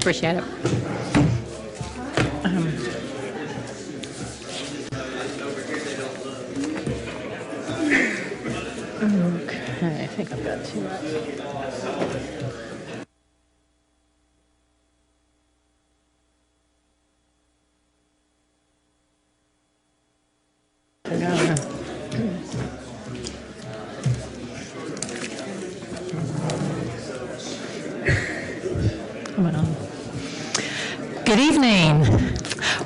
Appreciate it. Okay, I think I've got two. Good evening.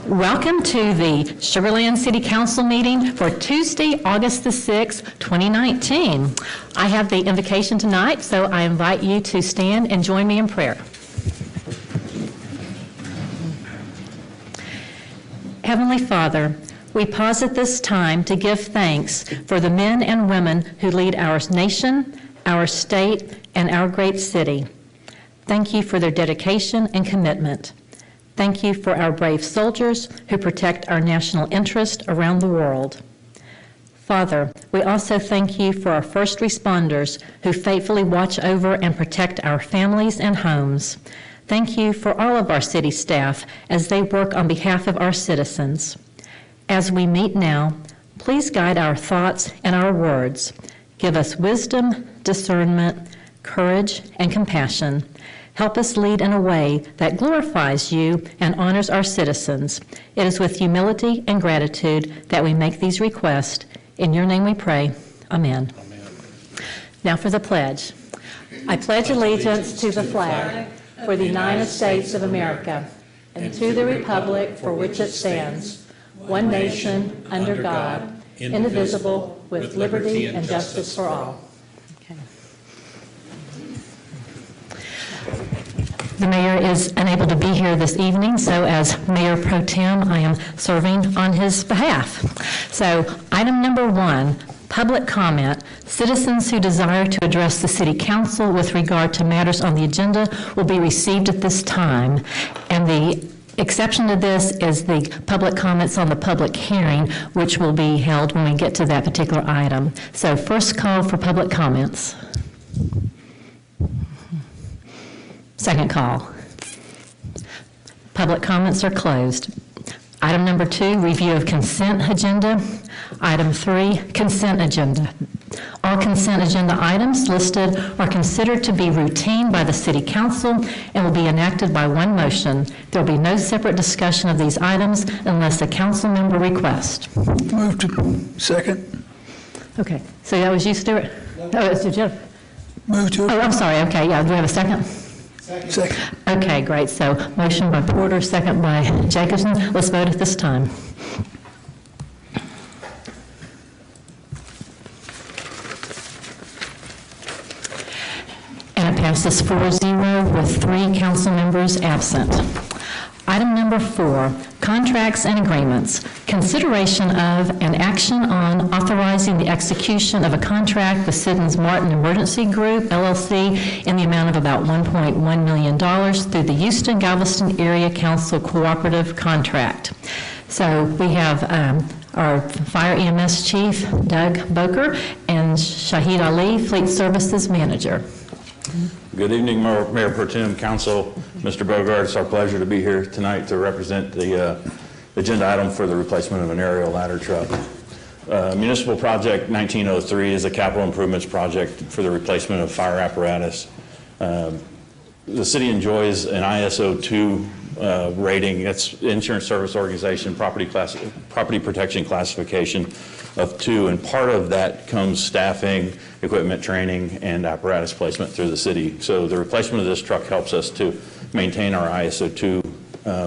Welcome to the Sugar Land City Council meeting for Tuesday, August the 6th, 2019. I have the invocation tonight, so I invite you to stand and join me in prayer. Heavenly Father, we pause at this time to give thanks for the men and women who lead our nation, our state, and our great city. Thank you for their dedication and commitment. Thank you for our brave soldiers who protect our national interest around the world. Father, we also thank you for our first responders who faithfully watch over and protect our families and homes. Thank you for all of our city staff as they work on behalf of our citizens. As we meet now, please guide our thoughts and our words. Give us wisdom, discernment, courage, and compassion. Help us lead in a way that glorifies you and honors our citizens. It is with humility and gratitude that we make these requests. In your name we pray. Amen. Amen. Now for the pledge. I pledge allegiance to the flag for the United States of America and to the republic for which it stands, one nation, under God, indivisible, with liberty and justice for all. The mayor is unable to be here this evening, so as Mayor Pro Tem, I am serving on his behalf. So, item number 1, public comment. Citizens who desire to address the City Council with regard to matters on the agenda will be received at this time. And the exception to this is the public comments on the public hearing, which will be held when we get to that particular item. So, first call for public comments. Second call. Public comments are closed. Item number 2, review of consent agenda. Item 3, consent agenda. All consent agenda items listed are considered to be routine by the City Council and will be enacted by one motion. There will be no separate discussion of these items unless a council member requests. Move to second. Okay, so that was you, Stuart? Oh, it's you, Jeff. Move to. Oh, I'm sorry. Okay, yeah, do we have a second? Second. Okay, great. So motion by Porter, second by Jacobson. Let's vote at this time. And it passes 4-0 with 3 council members absent. Item number 4, contracts and agreements. Consideration of and action on authorizing the execution of a contract with Siddons Martin Emergency Group, LLC, in the amount of about $1.1 million through the Houston-Galveston Area Council Cooperative Contract. So we have our Fire EMS Chief, Doug Boker, and Shahid Ali, Fleet Services Manager. Good evening, Mayor Pro Tem, Council, Mr. Bogart. It's our pleasure to be here tonight to represent the agenda item for the replacement of an aerial ladder truck. Municipal Project 1903 is a capital improvements project for the replacement of fire apparatus. The city enjoys an ISO 2 rating. That's Insurance Service Organization property protection classification of 2, and part of that comes staffing, equipment training, and apparatus placement through the city. So the replacement of this truck helps us to maintain our ISO 2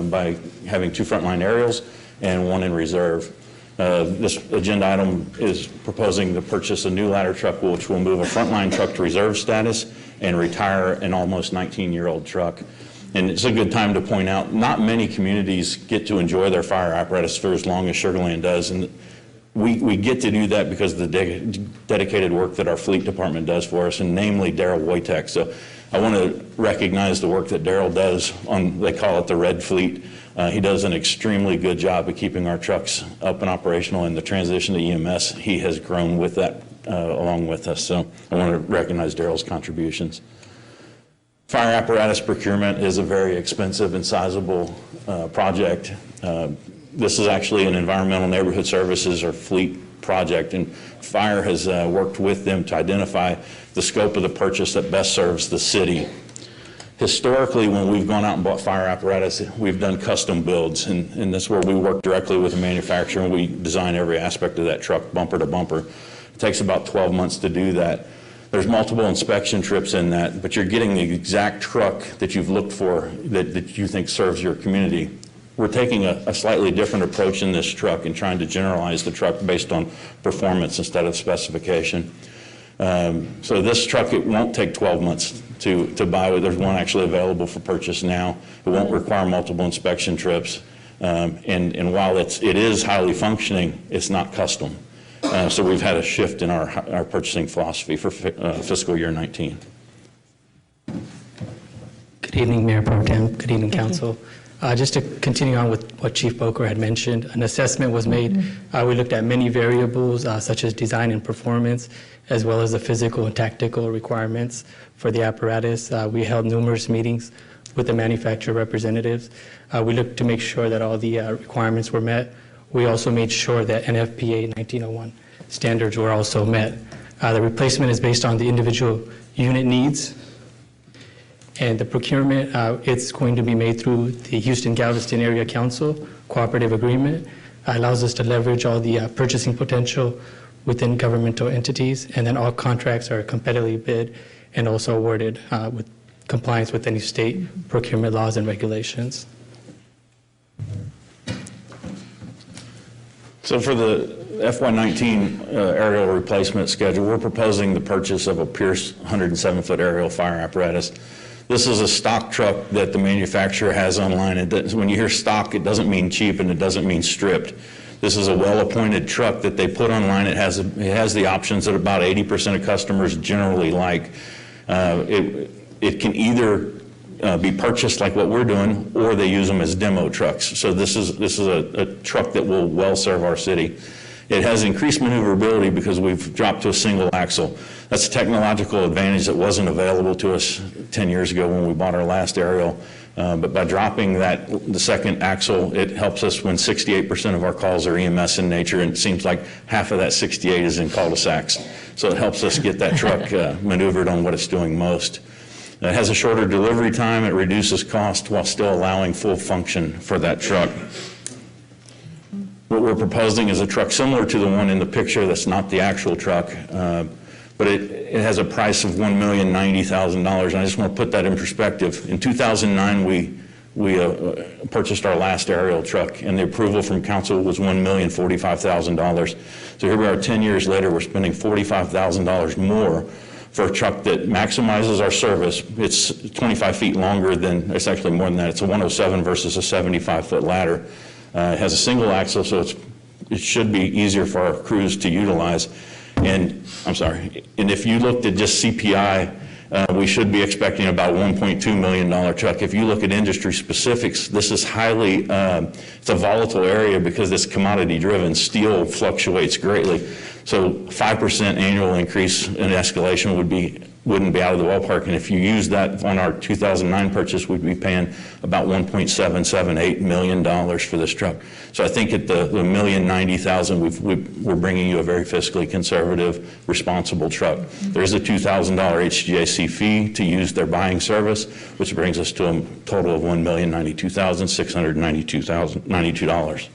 by having 2 frontline aerials and 1 in reserve. This agenda item is proposing to purchase a new ladder truck, which will move a frontline truck to reserve status and retire an almost 19-year-old truck. And it's a good time to point out, not many communities get to enjoy their fire apparatus for as long as Sugar Land does. And we get to do that because of the dedicated work that our fleet department does for us, and namely Daryl Wojtek. So I want to recognize the work that Daryl does on, they call it the Red Fleet. He does an extremely good job of keeping our trucks up and operational, and the transition to EMS, he has grown with that along with us. So I want to recognize Daryl's contributions. Fire apparatus procurement is a very expensive and sizable project. This is actually an environmental neighborhood services or fleet project, and fire has worked with them to identify the scope of the purchase that best serves the city. Historically, when we've gone out and bought fire apparatus, we've done custom builds, and that's where we work directly with the manufacturer and we design every aspect of that truck, bumper to bumper. It takes about 12 months to do that. There's multiple inspection trips in that, but you're getting the exact truck that you've looked for that you think serves your community. We're taking a slightly different approach in this truck and trying to generalize the truck based on performance instead of specification. So this truck, it won't take 12 months to buy. There's one actually available for purchase now. It won't require multiple inspection trips. And while it is highly functioning, it's not custom. So we've had a shift in our purchasing philosophy for fiscal year 19. Good evening, Mayor Pro Tem. Good evening, Council. Just to continue on with what Chief Boker had mentioned, an assessment was made. We looked at many variables such as design and performance, as well as the physical and tactical requirements for the apparatus. We held numerous meetings with the manufacturer representatives. We looked to make sure that all the requirements were met. We also made sure that NFPA 1901 standards were also met. The replacement is based on the individual unit needs. And the procurement, it's going to be made through the Houston-Galveston Area Council Cooperative Agreement. Allows us to leverage all the purchasing potential within governmental entities, and then all contracts are competitively bid and also awarded with compliance with any state procurement laws and regulations. So for the FY19 aerial replacement schedule, we're proposing the purchase of a Pierce 107-foot aerial fire apparatus. This is a stock truck that the manufacturer has online. When you hear stock, it doesn't mean cheap and it doesn't mean stripped. This is a well-appointed truck that they put online. It has the options that about 80% of customers generally like. It can either be purchased like what we're doing, or they use them as demo trucks. So this is a truck that will well serve our city. It has increased maneuverability because we've dropped to a single axle. That's a technological advantage that wasn't available to us 10 years ago when we bought our last aerial. But by dropping the second axle, it helps us when 68% of our calls are EMS in nature, and it seems like half of that 68 is in cul-de-sacs. So it helps us get that truck maneuvered on what it's doing most. It has a shorter delivery time. It reduces cost while still allowing full function for that truck. What we're proposing is a truck similar to the one in the picture. That's not the actual truck, but it has a price of $1,090,000. And I just want to put that in perspective. In 2009, we purchased our last aerial truck, and the approval from council was $1,045,000. So here we are 10 years later, we're spending $45,000 more for a truck that maximizes our service. It's 25 feet longer than, it's actually more than that. It's a 107 versus a 75-foot ladder. It has a single axle, so it should be easier for our crews to utilize. And if you looked at just CPI, we should be expecting about $1.2 million truck. If you look at industry specifics, this is highly, it's a volatile area because it's commodity driven. Steel fluctuates greatly. So 5% annual increase in escalation wouldn't be out of the ballpark. And if you use that on our 2009 purchase, we'd be paying about $1.778 million for this truck. So I think at the $1,090,000, we're bringing you a very fiscally conservative, responsible truck. There's a $2,000 HGAC fee to use their buying service, which brings us to a total of $1,092,692.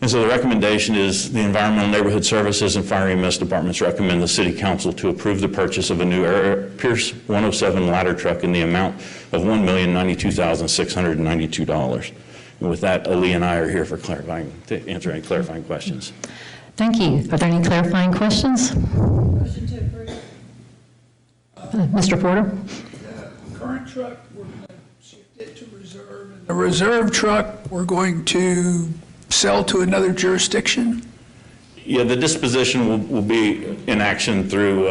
And so the recommendation is the Environmental Neighborhood Services and Fire EMS departments recommend the City Council to approve the purchase of a new Pierce 107 ladder truck in the amount of $1,092,692. And with that, Ali and I are here for to answer any clarifying questions. Thank you. Are there any clarifying questions? Motion to approve. Mr. Porter? The current truck, we're going to shift it to reserve. And the reserve truck, we're going to sell to another jurisdiction? Yeah, the disposition will be in action through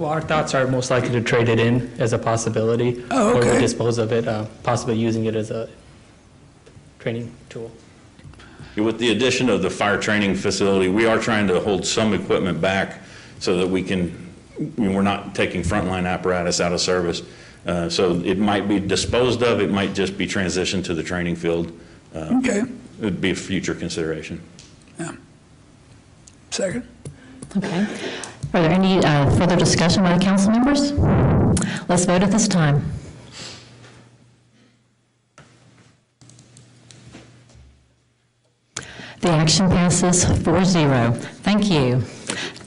Well, our thoughts are most likely to trade it in as a possibility. Oh, okay. Or we dispose of it, possibly using it as a training tool. With the addition of the fire training facility, we are trying to hold some equipment back so that we can we're not taking frontline apparatus out of service. So it might be disposed of, it might just be transitioned to the training field. Okay, It would be a future consideration. yeah. Second? Okay. Are there any further discussion by the council members? Let's vote at this time. The action passes 4-0. Thank you.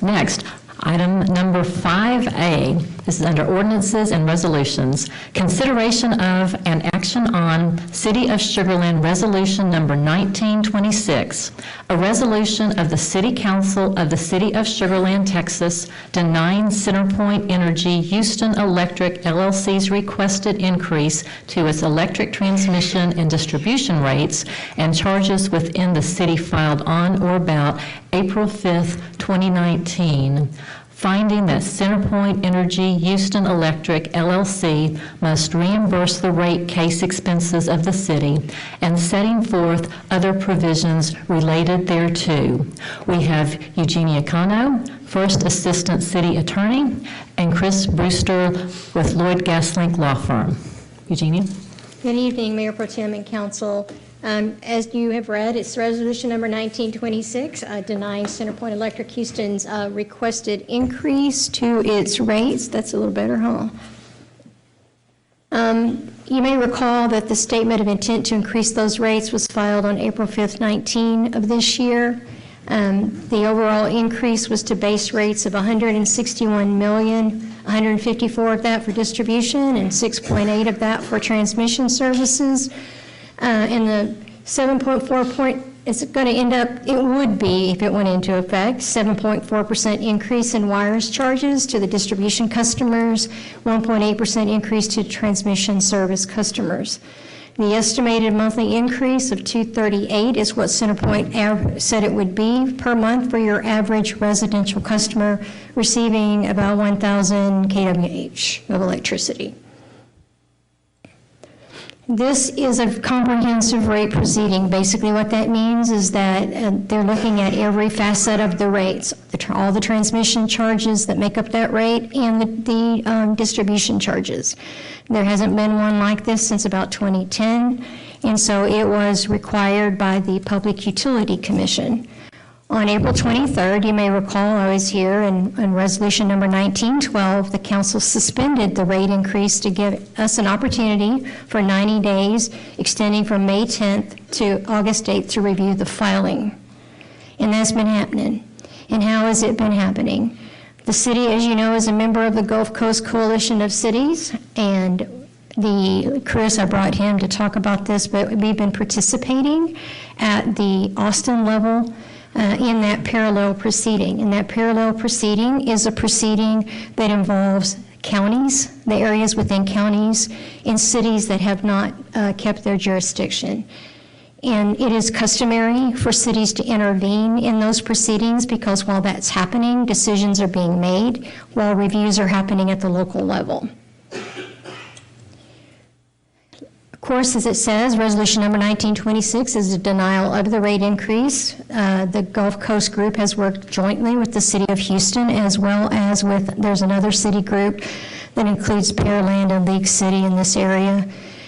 Next, item number 5A. This is under ordinances and resolutions. Consideration of and action on City of Sugar Land Resolution number 1926, a resolution of the City Council of the City of Sugar Land, Texas, denying CenterPoint Energy Houston Electric LLC's requested increase to its electric transmission and distribution rates and charges within the city filed on or about April 5th, 2019, finding that CenterPoint Energy Houston Electric LLC must reimburse the rate case expenses of the city and setting forth other provisions related thereto. We have Eugenia Cano, First Assistant City Attorney, and Chris Brewster with Lloyd Gaslink Law Firm. Eugenia? Good evening, Mayor Pro Tem and Council. As you have read, it's resolution number 1926, denying CenterPoint Electric Houston's requested increase to its rates. That's a little better, huh? You may recall that the statement of intent to increase those rates was filed on April 5th, 19 of this year. The overall increase was to base rates of $161 million, 154 of that for distribution and 6.8 of that for transmission services. And the 7.4 point, it's going to end up, it would be, if it went into effect, 7.4% increase in wires charges to the distribution customers, 1.8% increase to transmission service customers. The estimated monthly increase of $238 is what CenterPoint said it would be per month for your average residential customer receiving about 1,000 kWh of electricity. This is a comprehensive rate proceeding. Basically what that means is that they're looking at every facet of the rates, all the transmission charges that make up that rate and the distribution charges. There hasn't been one like this since about 2010, and so it was required by the Public Utility Commission. On April 23rd, you may recall I was here, and in resolution number 1912, the council suspended the rate increase to give us an opportunity for 90 days, extending from May 10th to August 8th to review the filing. And that's been happening. And how has it been happening? The city, as you know, is a member of the Gulf Coast Coalition of Cities, and Chris, I brought him to talk about this, but we've been participating at the Austin level in that parallel proceeding. And that parallel proceeding is a proceeding that involves counties, the areas within counties, and cities that have not kept their jurisdiction. And it is customary for cities to intervene in those proceedings because while that's happening, decisions are being made while reviews are happening at the local level. Of course, as it says, resolution number 1926 is a denial of the rate increase. The Gulf Coast group has worked jointly with the city of Houston as well as there's another city group that includes Pearland and League City in this area.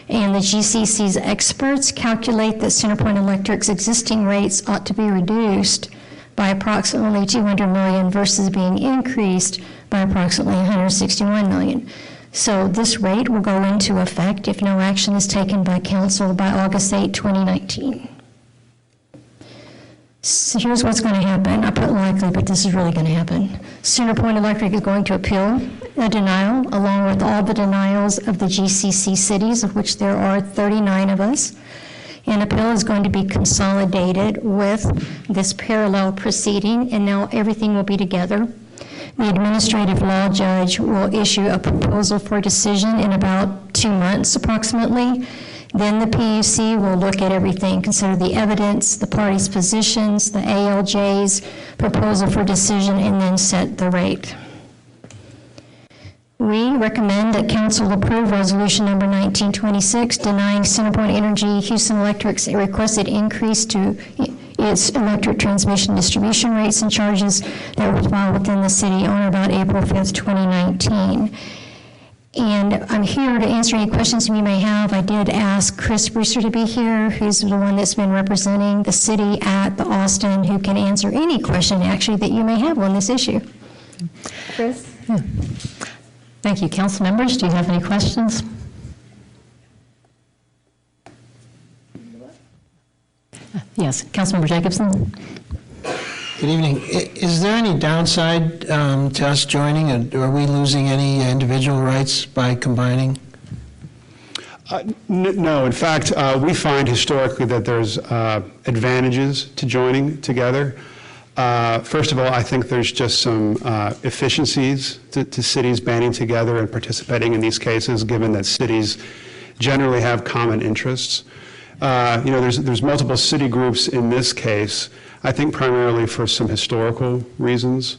And the GCC's experts calculate that CenterPoint Electric's existing rates ought to be reduced by approximately $200 million versus being increased by approximately $161 million. So this rate will go into effect if no action is taken by council by August 8, 2019. So here's what's going to happen. I put likely, but this is really going to happen. CenterPoint Electric is going to appeal a denial, along with all the denials of the GCC cities, of which there are 39 of us. An appeal is going to be consolidated with this parallel proceeding, and now everything will be together. The administrative law judge will issue a proposal for decision in about 2 months approximately. Then the PUC will look at everything, consider the evidence, the parties' positions, the ALJ's proposal for decision, and then set the rate. We recommend that council approve resolution number 1926 denying CenterPoint Energy Houston Electric's requested increase to its electric transmission distribution rates and charges that were filed within the city on or about April 5th, 2019. And I'm here to answer any questions you may have. I did ask Chris Brewster to be here, who's the one that's been representing the city at the Austin, who can answer any question actually that you may have on this issue. Chris? Yeah. Thank you. Council members, do you have any questions? Yes, Councilmember Jacobson. Good evening. Is there any downside to us joining? Are we losing any individual rights by combining? No, in fact, we find historically that there's advantages to joining together. First of all, I think there's just some efficiencies to cities banding together and participating in these cases, given that cities generally have common interests. There's multiple city groups in this case, I think primarily for some historical reasons.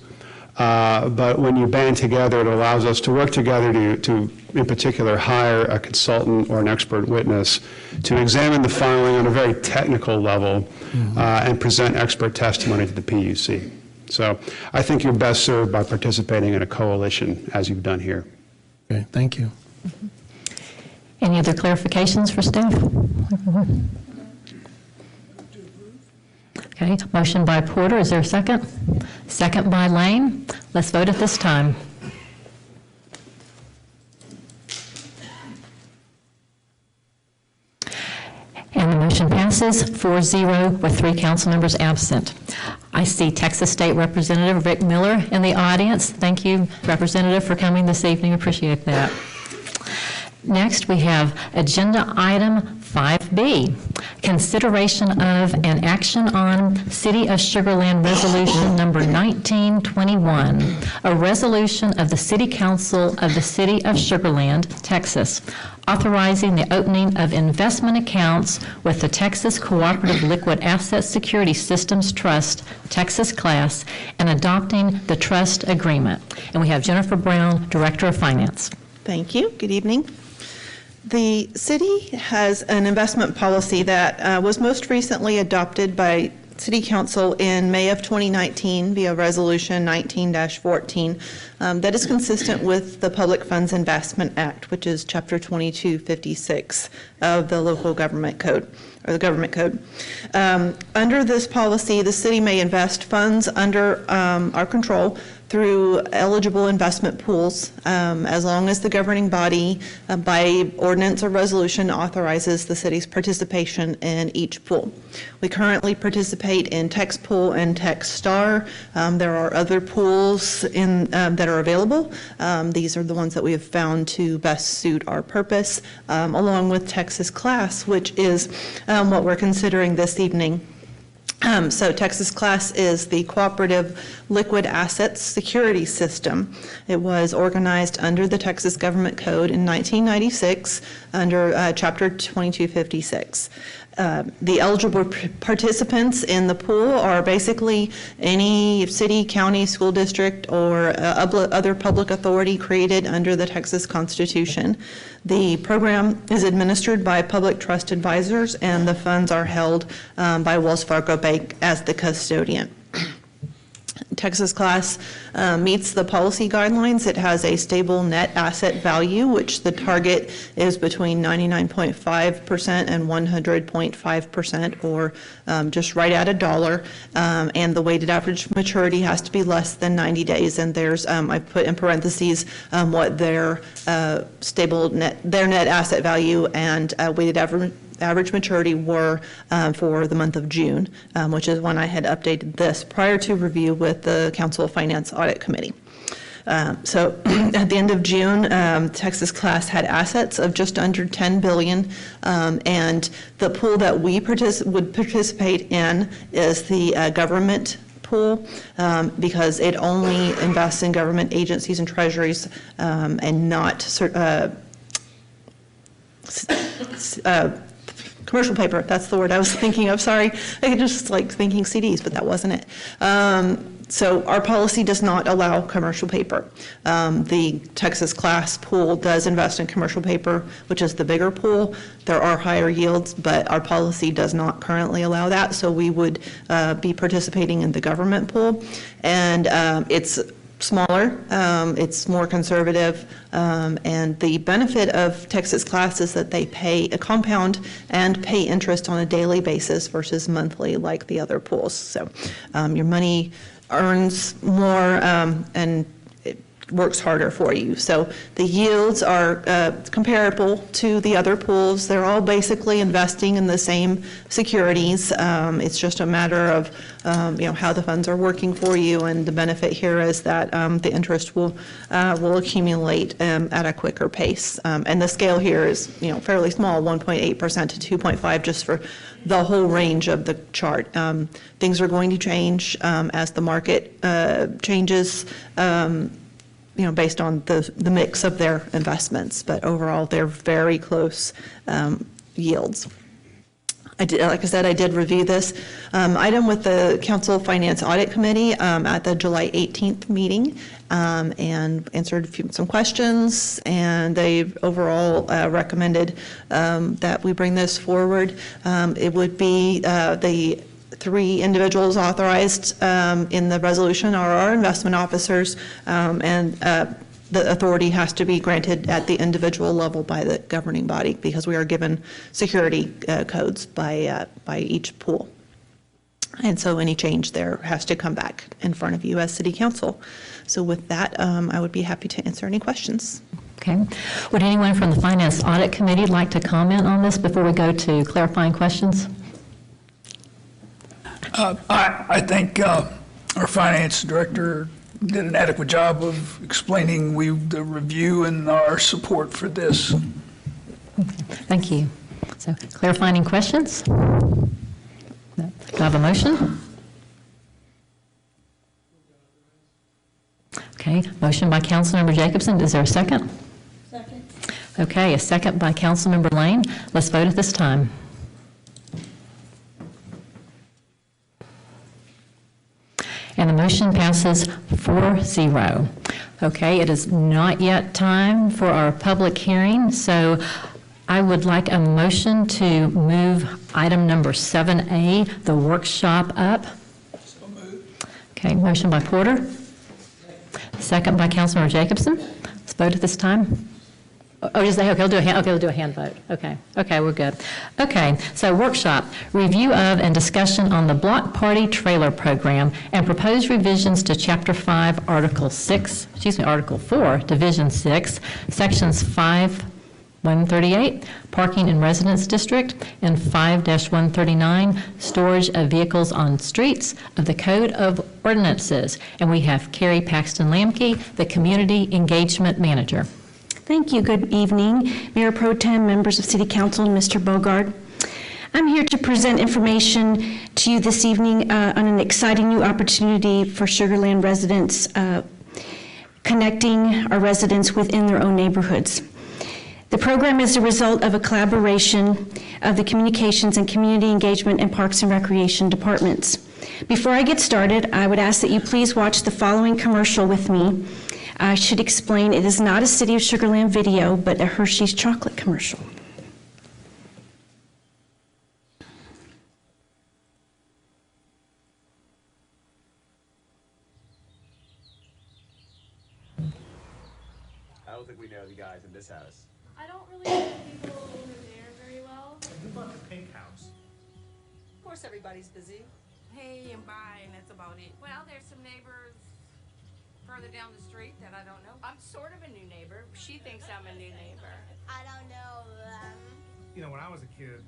But when you band together, it allows us to work together to in particular, hire a consultant or an expert witness to examine the filing on a very technical level and present expert testimony to the PUC. So I think you're best served by participating in a coalition as you've done here. Okay, thank you. Any other clarifications for staff? Okay, motion by Porter. Is there a second? Second by Lane. Let's vote at this time. And the motion passes 4-0 with 3 council members absent. I see Texas State Representative Rick Miller in the audience. Thank you, Representative, for coming this evening. Appreciate that. Next, we have agenda item 5B, consideration of and action on City of Sugar Land Resolution number 1921, a resolution of the City Council of the City of Sugar Land, Texas, authorizing the opening of investment accounts with the Texas Cooperative Liquid Asset Security Systems Trust, Texas Class, and adopting the trust agreement. And we have Jennifer Brown, Director of Finance. Thank you. Good evening. The city has an investment policy that was most recently adopted by City Council in May of 2019 via Resolution 19-14 that is consistent with the Public Funds Investment Act, which is Chapter 2256 of the Local Government Code, or the Government Code. Under this policy, the city may invest funds under our control through eligible investment pools, as long as the governing body, by ordinance or resolution, authorizes the city's participation in each pool. We currently participate in TexPool and TexStar. There are other pools that are available. These are the ones that we have found to best suit our purpose, along with Texas Class, which is what we're considering this evening. So Texas Class is the Cooperative Liquid Assets Security System. It was organized under the Texas Government Code in 1996 under Chapter 2256. The eligible participants in the pool are basically any city, county, school district, or other public authority created under the Texas Constitution. The program is administered by public trust advisors, and the funds are held by Wells Fargo Bank as the custodian. Texas Class meets the policy guidelines. It has a stable net asset value, which the target is between 99.5% and 100.5%, or just right at $1. And the weighted average maturity has to be less than 90 days. And there's, I put in parentheses what their stable their net asset value and weighted average maturity were for the month of June, which is when I had updated this prior to review with the Council Finance Audit Committee. So at the end of June, Texas Class had assets of just under $10 billion, and the pool that we would participate in is the government pool, because it only invests in government agencies and treasuries and not commercial paper. That's the word I was thinking of. Sorry, I just like thinking CDs, but that wasn't it. So our policy does not allow commercial paper. The Texas class pool does invest in commercial paper, which is the bigger pool. There are higher yields, but our policy does not currently allow that, so we would be participating in the government pool. And it's smaller, it's more conservative, and the benefit of Texas class is that they pay a compound and pay interest on a daily basis versus monthly like the other pools. So your money earns more and it works harder for you. So the yields are comparable to the other pools. They're all basically investing in the same securities. It's just a matter of how the funds are working for you, and the benefit here is that the interest will accumulate at a quicker pace. And the scale here is fairly small, 1.8% to 2.5, just for the whole range of the chart. Things are going to change as the market changes, based on the mix of their investments. But overall, they're very close yields. Like I said, I did review this item with the Council Finance Audit Committee at the July 18th meeting and answered some questions, and they overall recommended that we bring this forward. It would be the 3 individuals authorized in the resolution are our investment officers, and the authority has to be granted at the individual level by the governing body, because we are given security codes by each pool. And so any change there has to come back in front of you as City Council. So with that, I would be happy to answer any questions. Okay. Would anyone from the Finance Audit Committee like to comment on this before we go to clarifying questions? I think our finance director did an adequate job of explaining the review and our support for this. Thank you. So clarifying questions? No. Do I have a motion? Okay, motion by Councilmember Jacobson. Is there a second? Second. Okay, a second by Councilmember Lane. Let's vote at this time. And the motion passes 4-0. Okay, it is not yet time for our public hearing, so I would like a motion to move item number 7A, the workshop, up. So moved. Okay, motion by Porter. Second by Councilmember Jacobson. Let's vote at this time. Oh, just okay, we'll do a hand vote. Okay, we're good. Okay, so workshop, review of and discussion on the Block Party Trailer Program and proposed revisions to Chapter 5, Article 4, Division 6, Sections 5-138, Parking in Residence District, and 5-139, Storage of Vehicles on Streets of the Code of Ordinances. And we have Carrie Paxton Lamke, the Community Engagement Manager. Thank you. Good evening, Mayor Pro Tem, members of City Council, and Mr. Bogard. I'm here to present information to you this evening on an exciting new opportunity for Sugar Land residents, connecting our residents within their own neighborhoods. The program is a result of a collaboration of the Communications and Community Engagement and Parks and Recreation departments. Before I get started, I would ask that you please watch the following commercial with me. I should explain, it is not a City of Sugar Land video, but a Hershey's chocolate commercial. I don't think we know the guys in this house. I don't really know people over there very well. Good luck at Pink House. Of course, everybody's busy. Hey and bye, and that's about it. Well, there's some neighbors further down the street that I don't know. I'm sort of a new neighbor. She thinks I'm a new neighbor. I don't know them. You know, when I was a kid,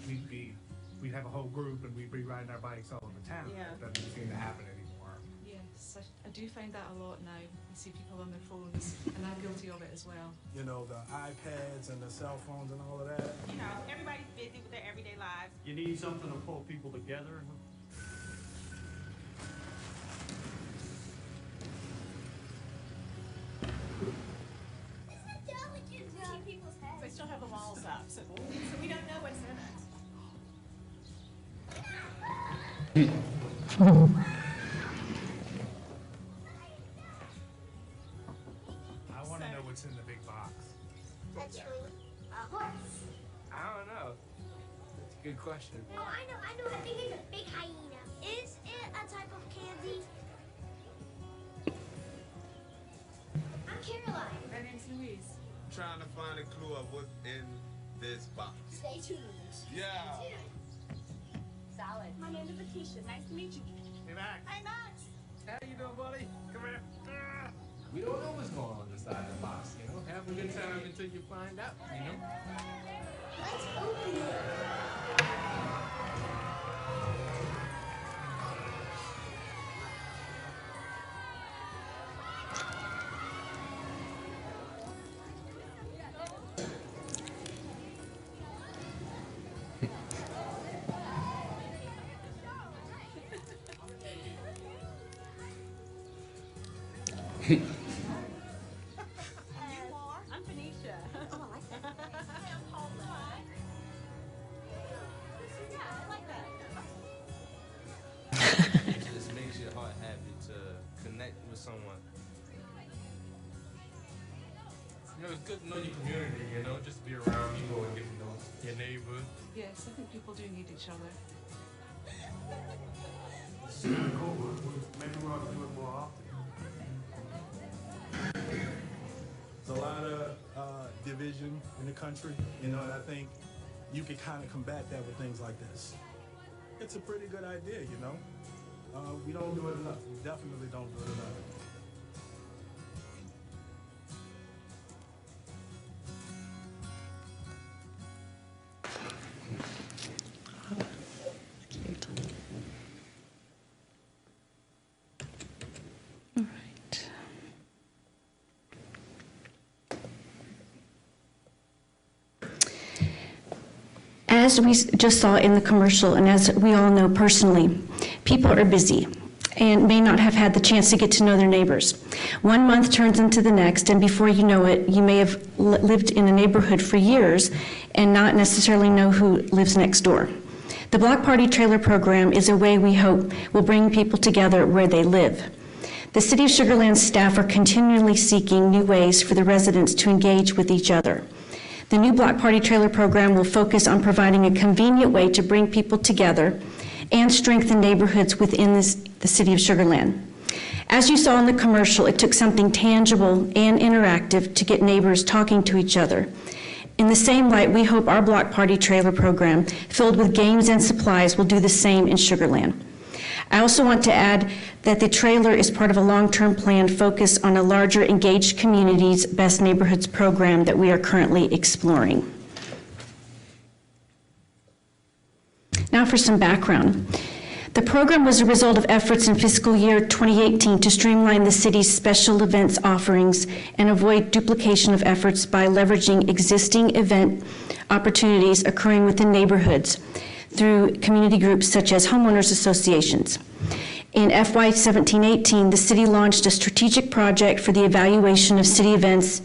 we'd have a whole group and we'd be riding our bikes all over town. Yeah. That doesn't seem to happen anymore. Yes, I do find that a lot now. I see people on their phones, and I'm guilty of it as well. You know, the iPads and the cell phones and all of that. You know, everybody's busy with their everyday lives. You need something to pull people together. They still have the walls up, so we don't know what's in it. what's in the big box? That's true. A horse. I don't know. That's a good question. Oh, I know. I think it's a big hyena. Is it a type of candy? I'm Caroline. My name's Louise. Trying to find a clue of what's in this box. Stay tuned. Yeah. Solid. My name's Patricia. Nice to meet you. Hey, Max. Hi, Max. How you doing, buddy? Come here. We don't know what's going on inside the box, you know? Have a good time until you find out, you know? Let's open it. I'm Phoenicia. Oh, I like that. I'm Paula. Yeah, I like that. It just makes your heart happy to connect with someone. You know, it's good to know your community, you know, just be around people and get to know your neighbor. Yes, I think people do need each other. It's kind of cool. Maybe we ought to do it more often. There's a lot of division in the country, you know, and I think you can kind of combat that with things like this. It's a pretty good idea, you know. We don't do it enough. We definitely don't do it enough. As we just saw in the commercial, and as we all know personally, people are busy and may not have had the chance to get to know their neighbors. 1 month turns into the next, and before you know it, you may have lived in a neighborhood for years and not necessarily know who lives next door. The Block Party Trailer Program is a way we hope will bring people together where they live. The City of Sugar Land staff are continually seeking new ways for the residents to engage with each other. The new Block Party Trailer Program will focus on providing a convenient way to bring people together and strengthen neighborhoods within the City of Sugar Land. As you saw in the commercial, it took something tangible and interactive to get neighbors talking to each other. In the same light, we hope our Block Party Trailer Program, filled with games and supplies, will do the same in Sugar Land. I also want to add that the trailer is part of a long-term plan focused on a larger Engaged Communities Best Neighborhoods program that we are currently exploring. Now for some background. The program was a result of efforts in fiscal year 2018 to streamline the city's special events offerings and avoid duplication of efforts by leveraging existing event opportunities occurring within neighborhoods through community groups such as homeowners associations. In FY 17-18, the city launched a strategic project for the evaluation of city events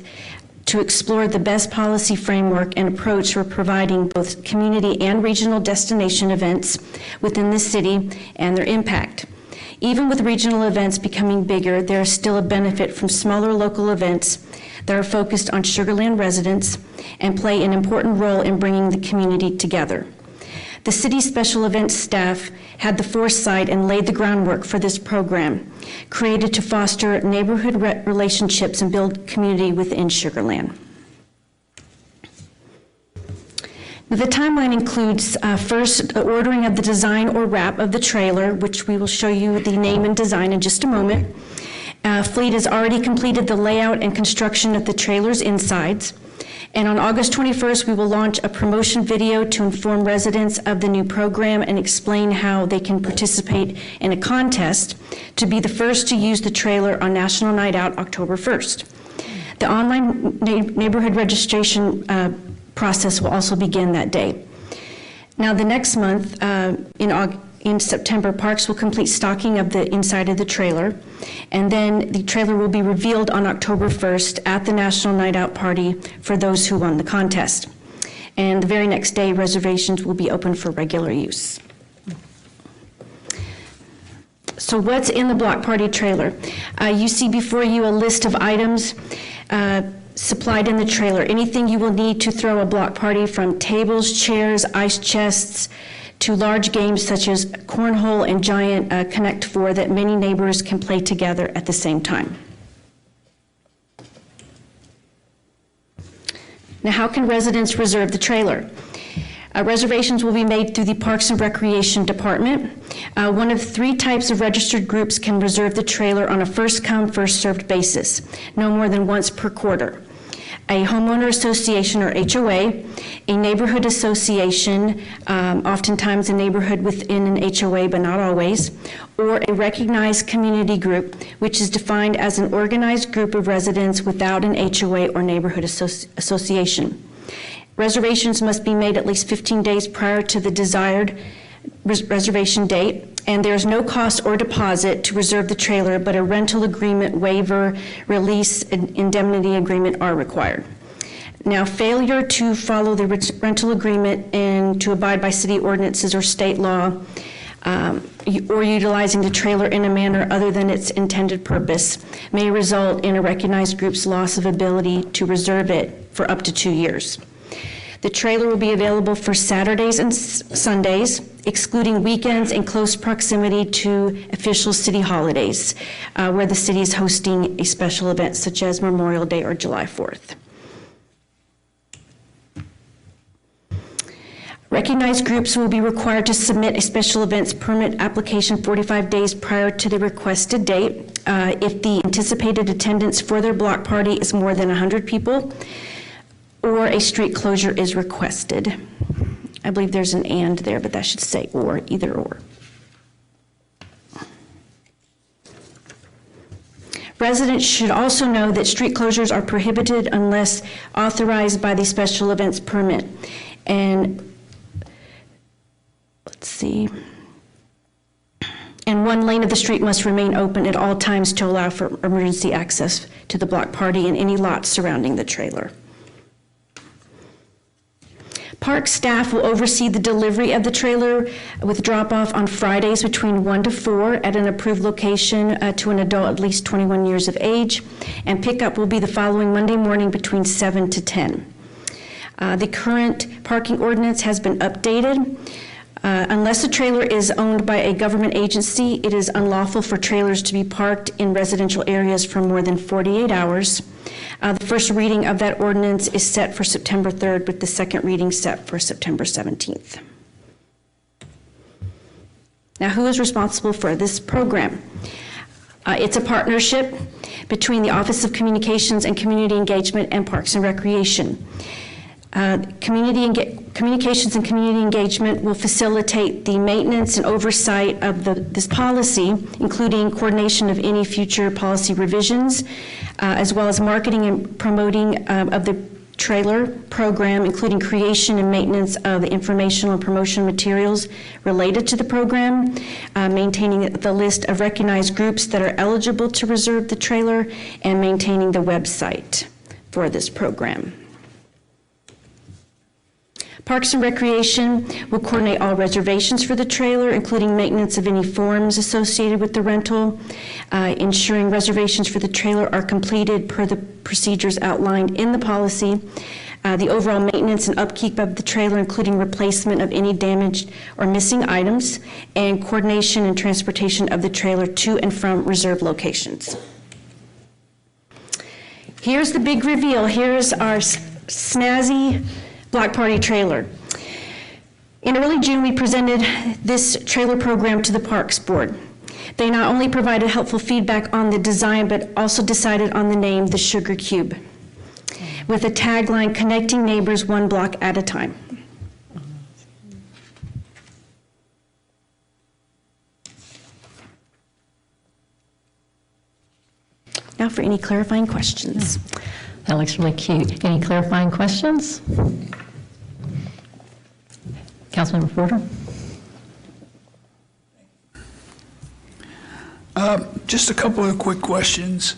to explore the best policy framework and approach for providing both community and regional destination events within the city and their impact. Even with regional events becoming bigger, there is still a benefit from smaller local events that are focused on Sugar Land residents and play an important role in bringing the community together. The city's special events staff had the foresight and laid the groundwork for this program, created to foster neighborhood relationships and build community within Sugar Land. The timeline includes first the ordering of the design or wrap of the trailer, which we will show you the name and design in just a moment. Fleet has already completed the layout and construction of the trailer's insides. And on August 21st, we will launch a promotion video to inform residents of the new program and explain how they can participate in a contest to be the first to use the trailer on National Night Out October 1st. The online neighborhood registration process will also begin that day. Now, the next month, in September, Parks will complete stocking of the inside of the trailer, and then the trailer will be revealed on October 1st at the National Night Out Party for those who won the contest. And the very next day, reservations will be open for regular use. So what's in the Block Party trailer? You see before you a list of items. supplied in the trailer. Anything you will need to throw a block party, from tables, chairs, ice chests, to large games such as cornhole and giant Connect Four that many neighbors can play together at the same time. Now, how can residents reserve the trailer? Reservations will be made through the Parks and Recreation Department. One of 3 types of registered groups can reserve the trailer on a first-come, first-served basis, no more than once per quarter. A homeowner association, or HOA, a neighborhood association, oftentimes a neighborhood within an HOA, but not always, or a recognized community group, which is defined as an organized group of residents without an HOA or neighborhood association. Reservations must be made at least 15 days prior to the desired reservation date, and there is no cost or deposit to reserve the trailer, but a rental agreement, waiver, release, and indemnity agreement are required. Now, failure to follow the rental agreement and to abide by city ordinances or state law, or utilizing the trailer in a manner other than its intended purpose, may result in a recognized group's loss of ability to reserve it for up to 2 years. The trailer will be available for Saturdays and Sundays, excluding weekends in close proximity to official city holidays, where the city is hosting a special event such as Memorial Day or July 4th. Recognized groups will be required to submit a special events permit application 45 days prior to the requested date if the anticipated attendance for their block party is more than 100 people, or a street closure is requested. I believe there's an and there, but that should say or, either or. Residents should also know that street closures are prohibited unless authorized by the special events permit. And let's see. And one lane of the street must remain open at all times to allow for emergency access to the block party and any lots surrounding the trailer. Park staff will oversee the delivery of the trailer with drop-off on Fridays between 1 to 4 at an approved location to an adult at least 21 years of age, and pickup will be the following Monday morning between 7 to 10. The current parking ordinance has been updated. Unless a trailer is owned by a government agency, it is unlawful for trailers to be parked in residential areas for more than 48 hours. The first reading of that ordinance is set for September 3rd, with the second reading set for September 17th. Now, who is responsible for this program? It's a partnership between the Office of Communications and Community Engagement and Parks and Recreation. Communications and Community Engagement will facilitate the maintenance and oversight of this policy, including coordination of any future policy revisions, as well as marketing and promoting of the trailer program, including creation and maintenance of the informational and promotional materials related to the program, maintaining the list of recognized groups that are eligible to reserve the trailer, and maintaining the website for this program. Parks and Recreation will coordinate all reservations for the trailer, including maintenance of any forms associated with the rental, ensuring reservations for the trailer are completed per the procedures outlined in the policy, the overall maintenance and upkeep of the trailer, including replacement of any damaged or missing items, and coordination and transportation of the trailer to and from reserved locations. Here's the big reveal. Here's our snazzy block party trailer. In early June, we presented this trailer program to the Parks Board. They not only provided helpful feedback on the design, but also decided on the name, the Sugar Cube, with a tagline, connecting neighbors one block at a time. Now for any clarifying questions. That looks really cute. Any clarifying questions? Councilmember Porter? Just a couple of quick questions.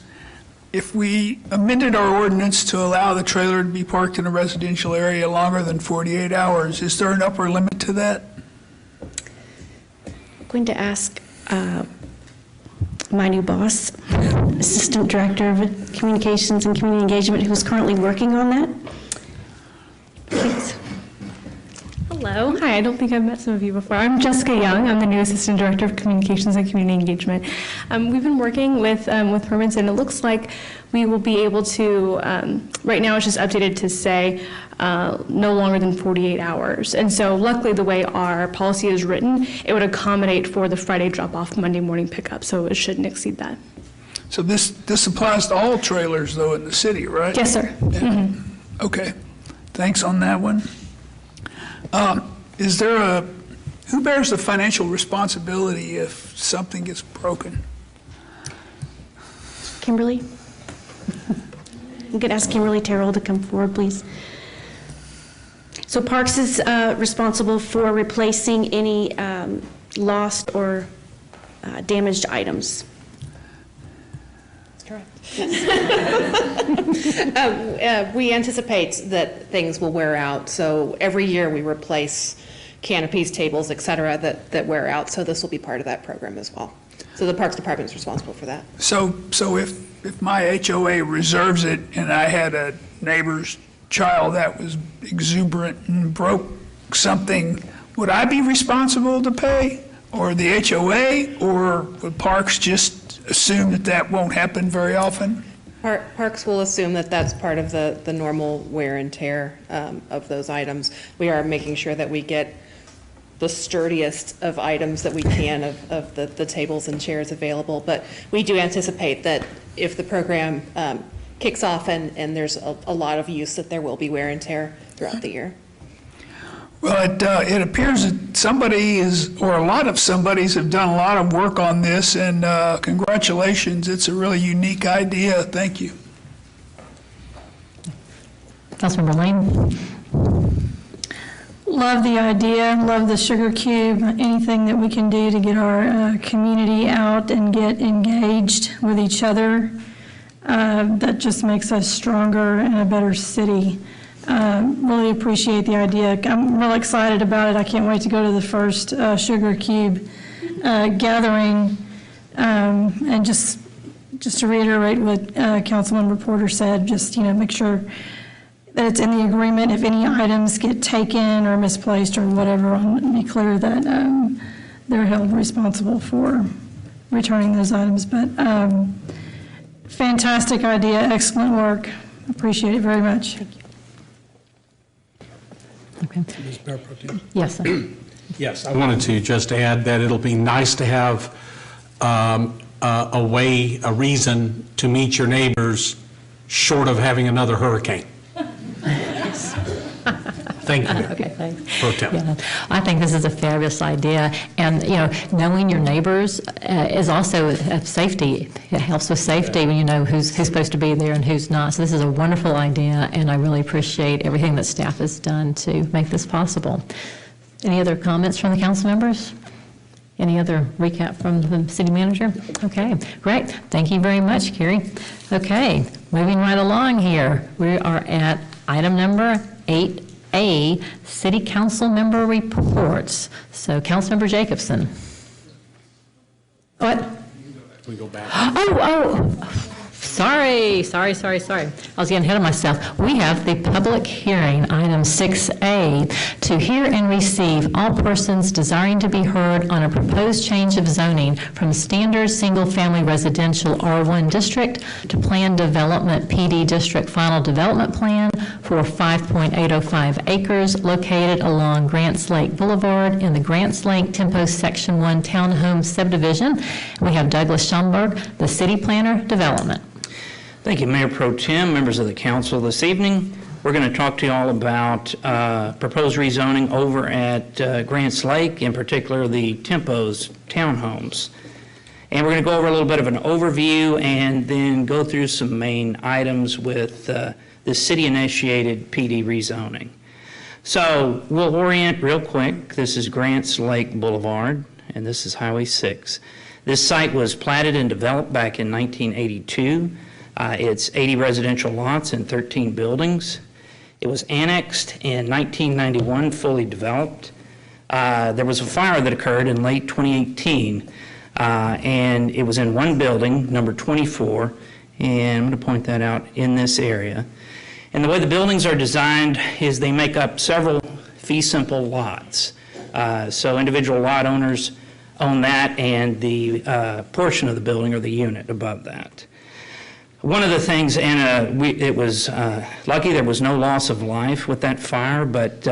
If we amended our ordinance to allow the trailer to be parked in a residential area longer than 48 hours, is there an upper limit to that? I'm going to ask my new boss, Assistant Director of Communications and Community Engagement, who's currently working on that. Please. Hello. Hi, I don't think I've met some of you before. I'm Jessica Young. I'm the new Assistant Director of Communications and Community Engagement. We've been working with Herman's, and it looks like we will be able to, right now it's just updated to say no longer than 48 hours. And so luckily the way our policy is written, it would accommodate for the Friday drop-off, Monday morning pickup, so it shouldn't exceed that. So this applies to all trailers, though, in the city, right? Yes, sir. Yeah. Mm-hmm. Okay. Thanks on that one. Is there who bears the financial responsibility if something gets broken? Kimberly? I'm going to ask Kimberly Terrell to come forward, please. So Parks is responsible for replacing any lost or damaged items. We anticipate that things will wear out, so every year we replace canopies, tables, et cetera, that wear out, so this will be part of that program as well. So the Parks Department is responsible for that. So if my HOA reserves it and I had a neighbor's child that was exuberant and broke something, would I be responsible to pay? Or the HOA? Or would Parks just assume that won't happen very often? Parks will assume that that's part of the normal wear and tear of those items. We are making sure that we get the sturdiest of items that we can of the tables and chairs available. But we do anticipate that if the program kicks off and there's a lot of use, that there will be wear and tear throughout the year. Well, it appears that somebody or a lot of somebodies have done a lot of work on this, and congratulations. It's a really unique idea. Thank you. Councilmember Lane. Love the idea, love the Sugar Cube, anything that we can do to get our community out and get engaged with each other. That just makes us stronger and a better city. Really appreciate the idea. I'm real excited about it. I can't wait to go to the first Sugar Cube gathering. And just to reiterate what Councilmember Porter said, just make sure that it's in the agreement. If any items get taken or misplaced or whatever, be clear that they're held responsible for returning those items. But fantastic idea, excellent work. Appreciate it very much. Thank you. Okay. Ms. Mayor Pro Tem? Yes, sir. Yes, I wanted to just add that it'll be nice to have a reason to meet your neighbors short of having another hurricane. Thank you. Okay, thanks. Pro Tem. Yeah, I think this is a fabulous idea, and knowing your neighbors is also a safety. It helps with safety when you know who's supposed to be there and who's not. So this is a wonderful idea, and I really appreciate everything that staff has done to make this possible. Any other comments from the council members? Any other recap from the city manager? Okay, great. Thank you very much, Carrie. Okay, moving right along here. We are at item number 8A, City Council Member Reports. So, Councilmember Jacobson. What? We go back. Sorry. I was getting ahead of myself. We have the public hearing, item 6A, to hear and receive all persons desiring to be heard on a proposed change of zoning from standard single-family residential R1 district to planned development PD district final development plan for 5.805 acres located along Grants Lake Boulevard in the Grants Lake Tempo Section 1 Townhome Subdivision. We have Douglas Schomburg, the city planner, development. Thank you, Mayor Pro Tem, members of the council. This evening, we're going to talk to you all about proposed rezoning over at Grants Lake, in particular the Tempo's townhomes. And we're going to go over a little bit of an overview and then go through some main items with the city-initiated PD rezoning. So we'll orient real quick. This is Grants Lake Boulevard, and this is Highway 6. This site was platted and developed back in 1982. It's 80 residential lots and 13 buildings. It was annexed in 1991, fully developed. There was a fire that occurred in late 2018 And it was in one building, number 24, and I'm going to point that out in this area. And the way the buildings are designed is they make up several fee simple lots. So individual lot owners own that and the portion of the building or the unit above that. One of the things, and it was lucky there was no loss of life with that fire, but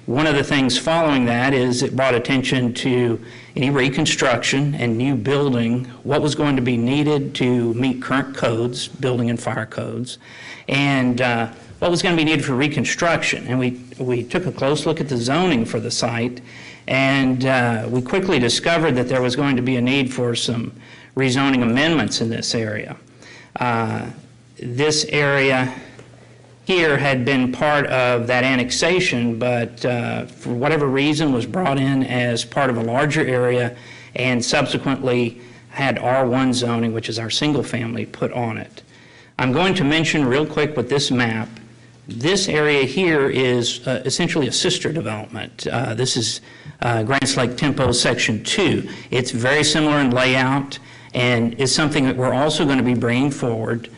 one of the things following that is it brought attention to any reconstruction and new building, what was going to be needed to meet current codes, building and fire codes, and what was going to be needed for reconstruction. And we took a close look at the zoning for the site, and we quickly discovered that there was going to be a need for some rezoning amendments in this area. This area here had been part of that annexation, but for whatever reason was brought in as part of a larger area and subsequently had R1 zoning, which is our single family, put on it. I'm going to mention real quick with this map, this area here is essentially a sister development. This is Grants Lake Tempo Section 2. It's very similar in layout and is something that we're also going to be bringing forward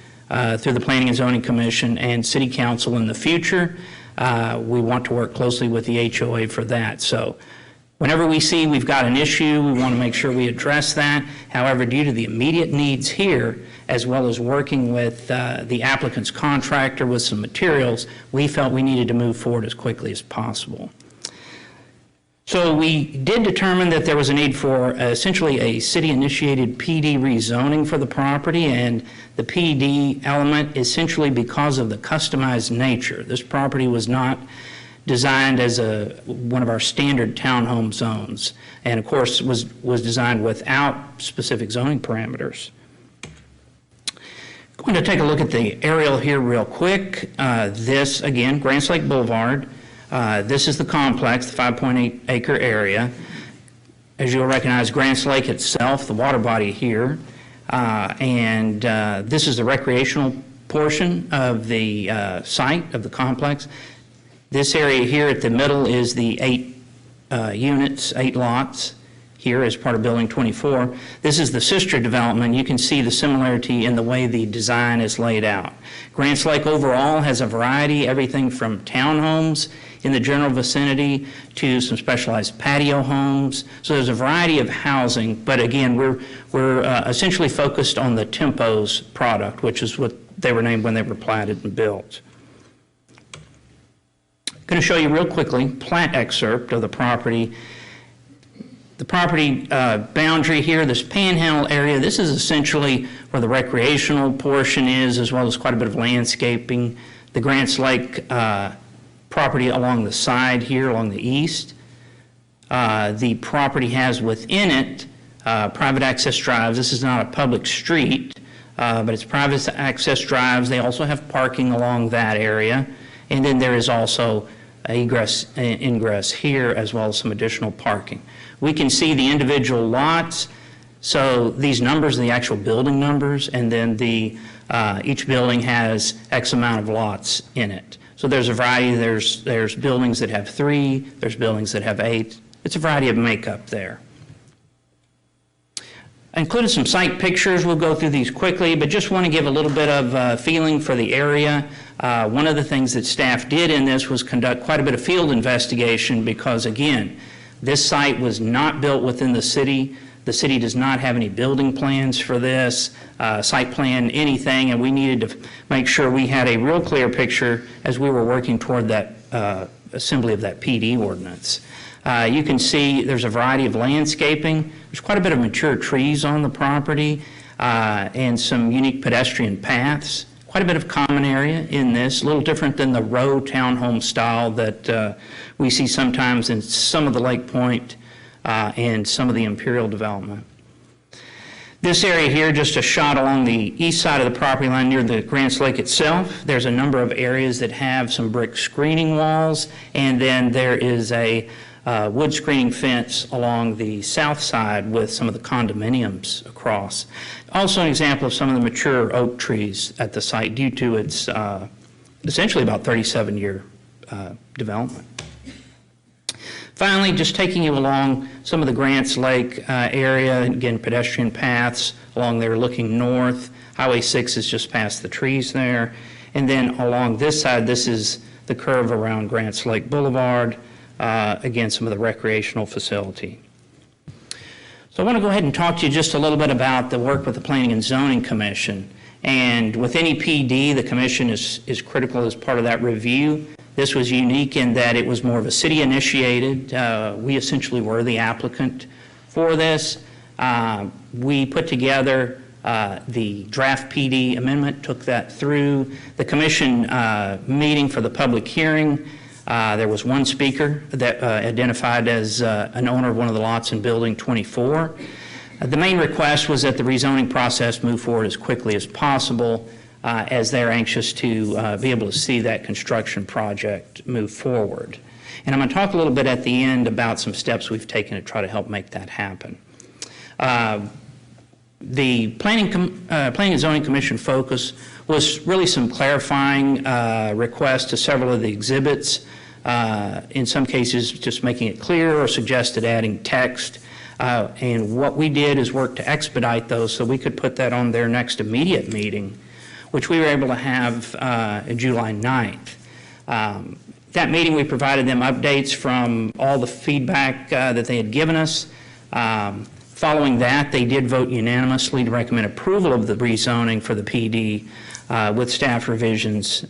through the Planning and Zoning Commission and City Council in the future. We want to work closely with the HOA for that. So whenever we see we've got an issue, we want to make sure we address that. However, due to the immediate needs here, as well as working with the applicant's contractor with some materials, we felt we needed to move forward as quickly as possible. So we did determine that there was a need for essentially a city-initiated PD rezoning for the property, and the PD element essentially because of the customized nature. This property was not designed as one of our standard townhome zones, and of course was designed without specific zoning parameters. Going to take a look at the aerial here real quick. This, again, Grants Lake Boulevard. This is the complex, the 5.8 acre area. As you'll recognize, Grants Lake itself, the water body here, and this is the recreational portion of the site of the complex. This area here at the middle is the 8 units, 8 lots here as part of Building 24. This is the sister development. You can see the similarity in the way the design is laid out. Grants Lake overall has a variety, everything from townhomes in the general vicinity to some specialized patio homes. So there's a variety of housing, but again, we're essentially focused on the Tempos product, which is what they were named when they were platted and built. I'm going to show you real quickly plat excerpt of the property. The property boundary here, this panhandle area, this is essentially where the recreational portion is, as well as quite a bit of landscaping. The Grants Lake property along the side here, along the east. The property has within it private access drives. This is not a public street, but it's private access drives. They also have parking along that area. And then there is also egress and ingress here, as well as some additional parking. We can see the individual lots. So these numbers are the actual building numbers, and then each building has X amount of lots in it. So there's a variety. There's buildings that have 3, there's buildings that have 8. It's a variety of makeup there. I included some site pictures. We'll go through these quickly, but just want to give a little bit of feeling for the area. One of the things that staff did in this was conduct quite a bit of field investigation because, again, this site was not built within the city. The city does not have any building plans for this, site plan, anything, and we needed to make sure we had a real clear picture as we were working toward that assembly of that PD ordinance. You can see there's a variety of landscaping. There's quite a bit of mature trees on the property and some unique pedestrian paths. Quite a bit of common area in this, a little different than the row townhome style that we see sometimes in some of the Lake Point and some of the Imperial development. This area here, just a shot along the east side of the property line near the Grants Lake itself. There's a number of areas that have some brick screening walls, and then there is a wood screening fence along the south side with some of the condominiums across. Also an example of some of the mature oak trees at the site due to its essentially about 37-year development. Finally, just taking you along some of the Grants Lake area, again, pedestrian paths along there looking north. Highway 6 is just past the trees there. And then along this side, this is the curve around Grants Lake Boulevard, again, some of the recreational facility. So I want to go ahead and talk to you just a little bit about the work with the Planning and Zoning Commission. And with any PD, the commission is critical as part of that review. This was unique in that it was more of a city-initiated. We essentially were the applicant for this. We put together the draft PD amendment, took that through the commission meeting for the public hearing. There was one speaker that identified as an owner of one of the lots in Building 24. The main request was that the rezoning process move forward as quickly as possible, as they're anxious to be able to see that construction project move forward. And I'm going to talk a little bit at the end about some steps we've taken to try to help make that happen. The Planning and Zoning Commission focus was really some clarifying requests to several of the exhibits, in some cases just making it clear or suggested adding text. And what we did is work to expedite those so we could put that on their next immediate meeting, which we were able to have July 9th. That meeting, we provided them updates from all the feedback that they had given us. Following that, they did vote unanimously to recommend approval of the rezoning for the PD with staff revisions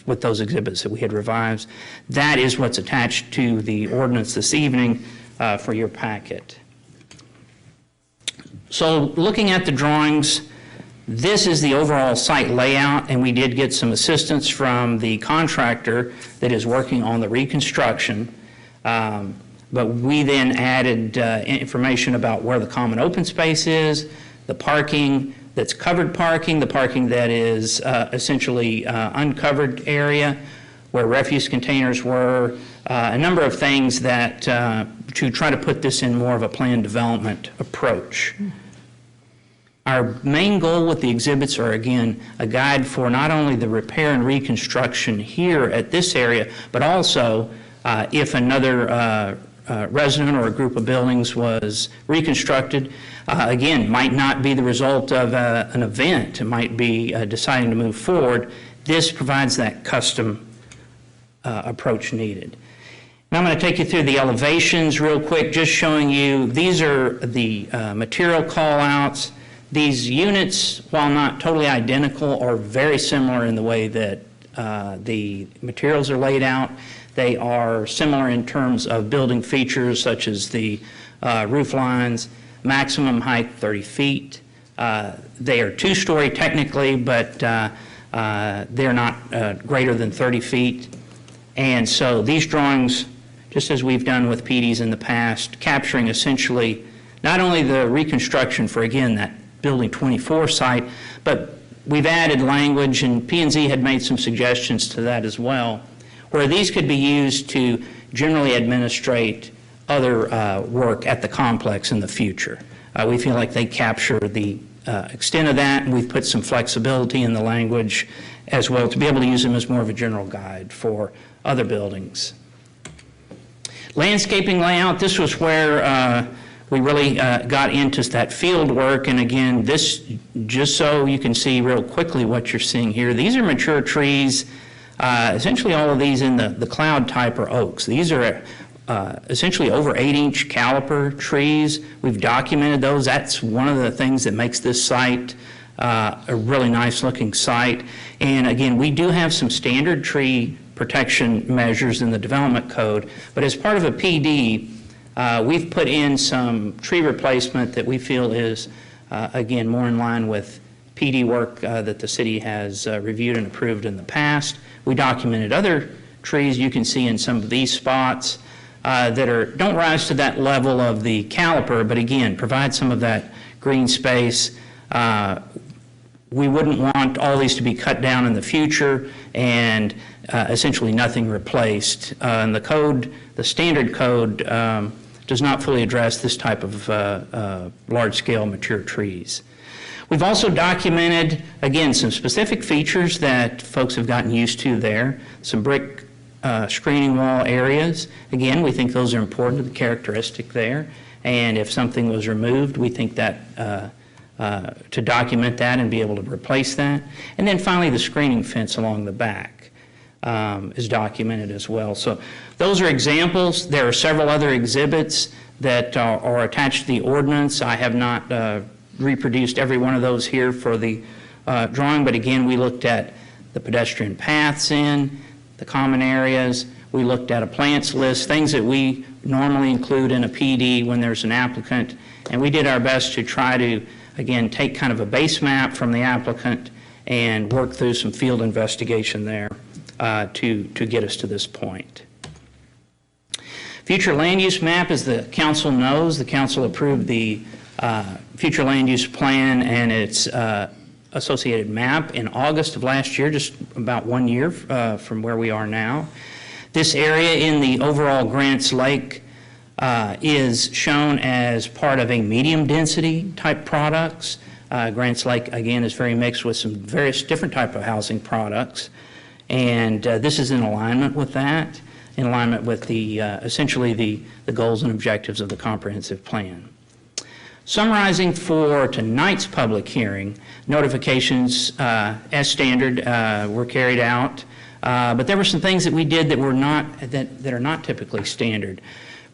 with those exhibits that we had revised. That is what's attached to the ordinance this evening for your packet. So looking at the drawings, this is the overall site layout, and we did get some assistance from the contractor that is working on the reconstruction. But we then added information about where the common open space is, the parking that's covered parking, the parking that is essentially uncovered area, where refuse containers were, a number of things that to try to put this in more of a planned development approach. Our main goal with the exhibits are, again, a guide for not only the repair and reconstruction here at this area, but also if another resident or a group of buildings was reconstructed, again, might not be the result of an event. It might be deciding to move forward. This provides that custom approach needed. Now I'm going to take you through the elevations real quick, just showing you these are the material call-outs. These units, while not totally identical, are very similar in the way that the materials are laid out. They are similar in terms of building features such as the roof lines, maximum height 30 feet. They are two-story technically, but they're not greater than 30 feet. And so these drawings, just as we've done with PDs in the past, capturing essentially not only the reconstruction for, again, that Building 24 site, but we've added language, and P&Z had made some suggestions to that as well, where these could be used to generally administrate other work at the complex in the future. We feel like they capture the extent of that, and we've put some flexibility in the language as well to be able to use them as more of a general guide for other buildings. Landscaping layout, this was where we really got into that field work, and again, this, just so you can see real quickly what you're seeing here, these are mature trees. Essentially all of these in the cloud type are oaks. These are essentially over 8-inch caliper trees. We've documented those. That's one of the things that makes this site a really nice looking site. And again, we do have some standard tree protection measures in the development code, but as part of a PD, we've put in some tree replacement that we feel is, again, more in line with PD work that the city has reviewed and approved in the past. We documented other trees you can see in some of these spots that don't rise to that level of the caliper, but again, provide some of that green space. We wouldn't want all these to be cut down in the future and essentially nothing replaced. And the code, the standard code, does not fully address this type of large-scale mature trees. We've also documented, again, some specific features that folks have gotten used to there, some brick screening wall areas. Again, we think those are important to the characteristic there. And if something was removed, we think that to document that and be able to replace that. And then finally, the screening fence along the back is documented as well. So those are examples. There are several other exhibits that are attached to the ordinance. I have not reproduced every one of those here for the drawing, but again, we looked at the pedestrian paths the common areas. We looked at a plants list, things that we normally include in a PD when there's an applicant, and we did our best to try to, again, take kind of a base map from the applicant and work through some field investigation there to get us to this point. Future land use map, as the council knows, the council approved the future land use plan and its associated map in August of last year, just about 1 year from where we are now. This area in the overall Grants Lake is shown as part of a medium density type products. Grants Lake, again, is very mixed with some various different type of housing products. And this is in alignment with that, in alignment with the essentially the goals and objectives of the comprehensive plan. Summarizing for tonight's public hearing, notifications as standard were carried out, but there were some things that we did that were not that are not typically standard.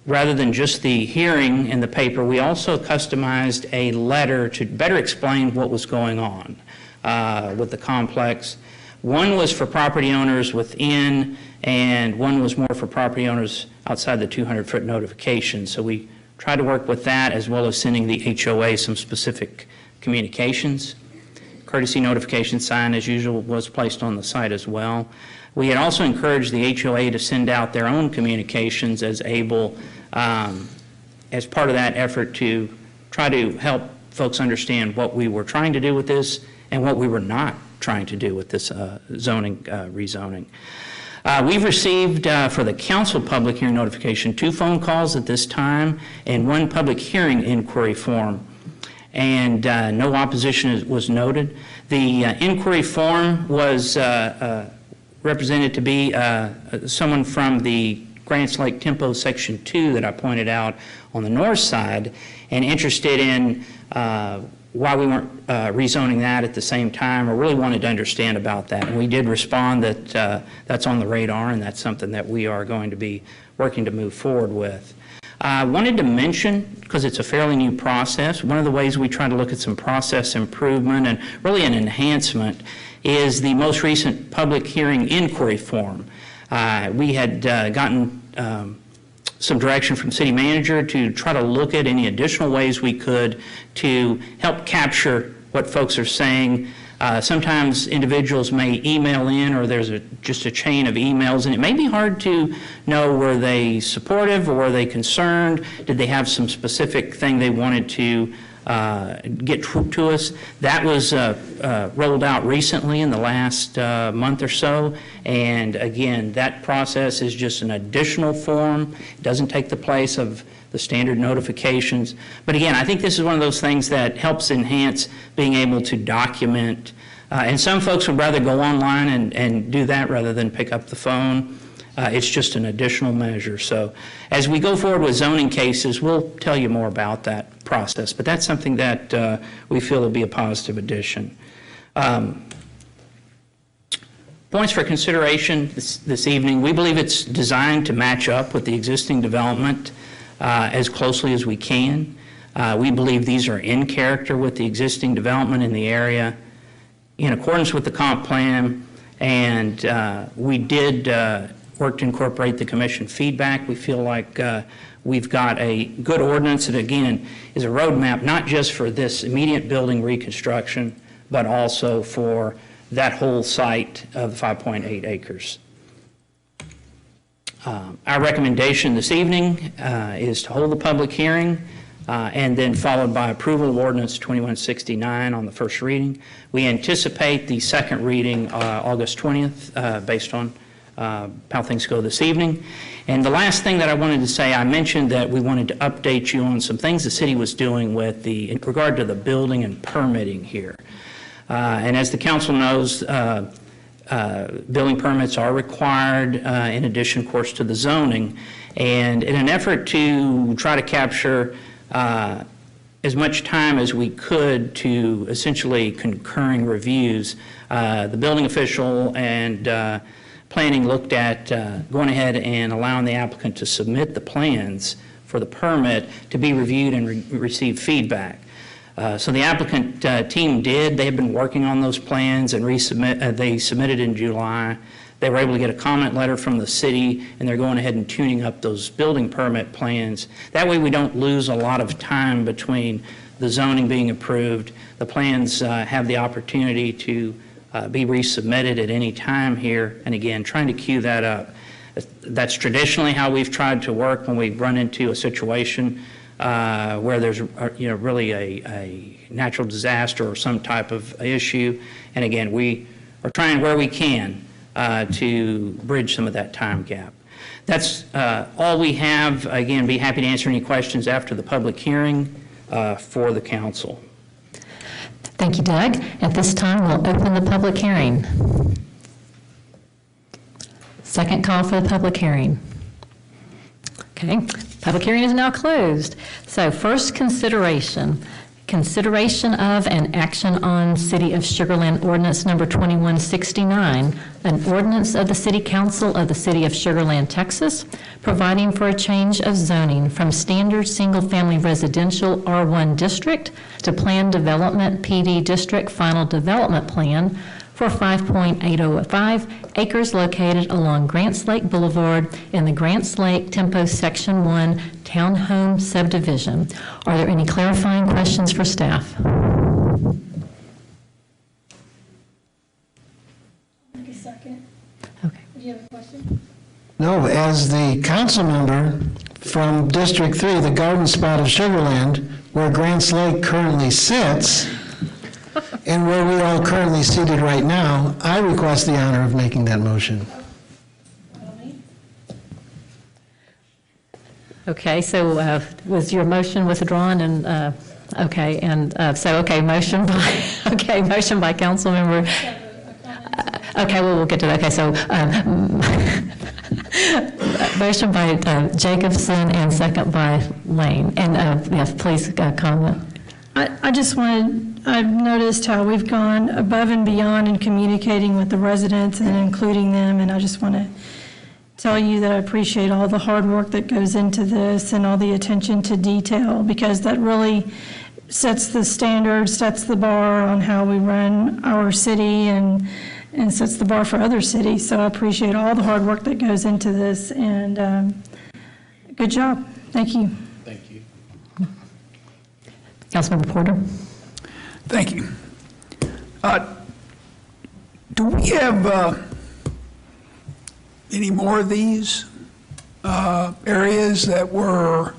Rather than just the hearing in the paper, we also customized a letter to better explain what was going on with the complex. One was for property owners within, and one was more for property owners outside the 200-foot notification. So we tried to work with that, as well as sending the HOA some specific communications. Courtesy notification sign, as usual, was placed on the site as well. We had also encouraged the HOA to send out their own communications as able, as part of that effort to try to help folks understand what we were trying to do with this and what we were not trying to do with this rezoning. We've received for the council public hearing notification 2 phone calls at this time and 1 public hearing inquiry form, and no opposition was noted. The inquiry form was represented to be someone from the Grants Lake Tempo Section 2 that I pointed out on the north side, and interested in why we weren't rezoning that at the same time, or really wanted to understand about that. And we did respond that that's on the radar, and that's something that we are going to be working to move forward with. I wanted to mention, because it's a fairly new process, one of the ways we try to look at some process improvement and really an enhancement is the most recent public hearing inquiry form. We had gotten some direction from city manager to try to look at any additional ways we could to help capture what folks are saying. Sometimes individuals may email in, or there's just a chain of emails, and it may be hard to know, were they supportive or were they concerned? Did they have some specific thing they wanted to get to us? That was rolled out recently in the last month or so, and again, that process is just an additional form. It doesn't take the place of the standard notifications. But again, I think this is one of those things that helps enhance being able to document. And some folks would rather go online and do that rather than pick up the phone. It's just an additional measure. So as we go forward with zoning cases, we'll tell you more about that process. But that's something that we feel will be a positive addition. Points for consideration this evening. We believe it's designed to match up with the existing development as closely as we can. We believe these are in character with the existing development in the area, in accordance with the comp plan, and we did work to incorporate the commission feedback. We feel like we've got a good ordinance that, again, is a roadmap not just for this immediate building reconstruction, but also for that whole site of 5.8 acres. Our recommendation this evening is to hold the public hearing and then followed by approval of ordinance 2169 on the first reading. We anticipate the second reading August 20th based on how things go this evening. And the last thing that I wanted to say, I mentioned that we wanted to update you on some things the city was doing with in regard to the building and permitting here. And as the council knows, Building permits are required, in addition, of course, to the zoning. And in an effort to try to capture as much time as we could to essentially concurring reviews, the building official and planning looked at going ahead and allowing the applicant to submit the plans for the permit to be reviewed and receive feedback. So the applicant team did. They have been working on those plans and they submitted in July. They were able to get a comment letter from the city, and they're going ahead and tuning up those building permit plans. That way we don't lose a lot of time between the zoning being approved. The plans have the opportunity to be resubmitted at any time here, and again, trying to queue that up. That's traditionally how we've tried to work when we run into a situation where there's really a natural disaster or some type of issue. And again, we are trying where we can to bridge some of that time gap. That's all we have. Again, be happy to answer any questions after the public hearing for the council. Thank you, Doug. At this time, we'll open the public hearing. Second call for the public hearing. Okay, public hearing is now closed. So first consideration of and action on City of Sugar Land Ordinance Number 2169, an ordinance of the City Council of the City of Sugar Land, Texas, providing for a change of zoning from standard single-family residential R1 district to planned development PD district final development plan for 5.805 acres located along Grants Lake Boulevard in the Grants Lake Tempo Section 1 Townhome Subdivision. Are there any clarifying questions for staff? Take a second. Okay. Do you have a question? No, as the council member from District 3, the garden spot of Sugar Land, where Grants Lake currently sits, and where we are currently seated right now, I request the honor of making that motion. Okay, so was your motion withdrawn? And okay, and motion by council member. Okay, well, we'll get to that. Okay, so motion by Jacobson and second by Lane. And yes, please comment. I just wanted, I've noticed how we've gone above and beyond in communicating with the residents and including them, and I just want to tell you that I appreciate all the hard work that goes into this and all the attention to detail, because that really sets the standard, sets the bar on how we run our city and sets the bar for other cities. So I appreciate all the hard work that goes into this, and good job. Thank you. Thank you. Councilmember Porter. Thank you. Do we have any more of these areas that were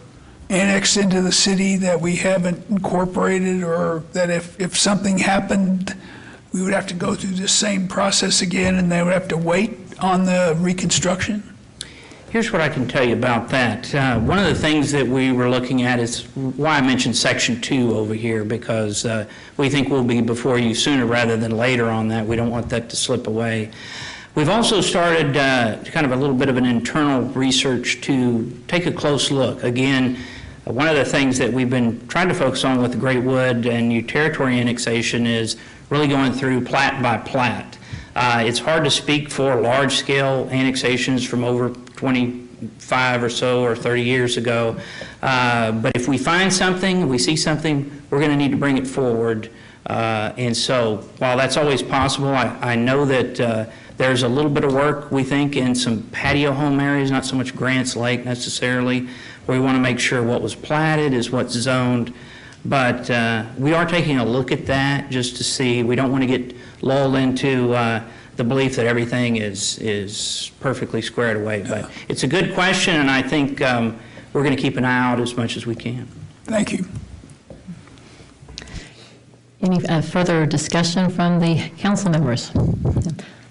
annexed into the city that we haven't incorporated, or that if something happened, we would have to go through the same process again and they would have to wait on the reconstruction? Here's what I can tell you about that. One of the things that we were looking at is why I mentioned Section 2 over here, because we think we'll be before you sooner rather than later on that. We don't want that to slip away. We've also started kind of a little bit of an internal research to take a close look. Again, one of the things that we've been trying to focus on with the Great Wood and new territory annexation is really going through plat by plat. It's hard to speak for large-scale annexations from over 25 or so or 30 years ago, but if we find something, we see something, we're going to need to bring it forward. And so while that's always possible, I know that there's a little bit of work, we think, in some patio home areas, not so much Grants Lake necessarily, where we want to make sure what was platted is what's zoned. But we are taking a look at that just to see. We don't want to get lulled into the belief that everything is perfectly squared away. But it's a good question, and I think we're going to keep an eye out as much as we can. Thank you. Any further discussion from the council members?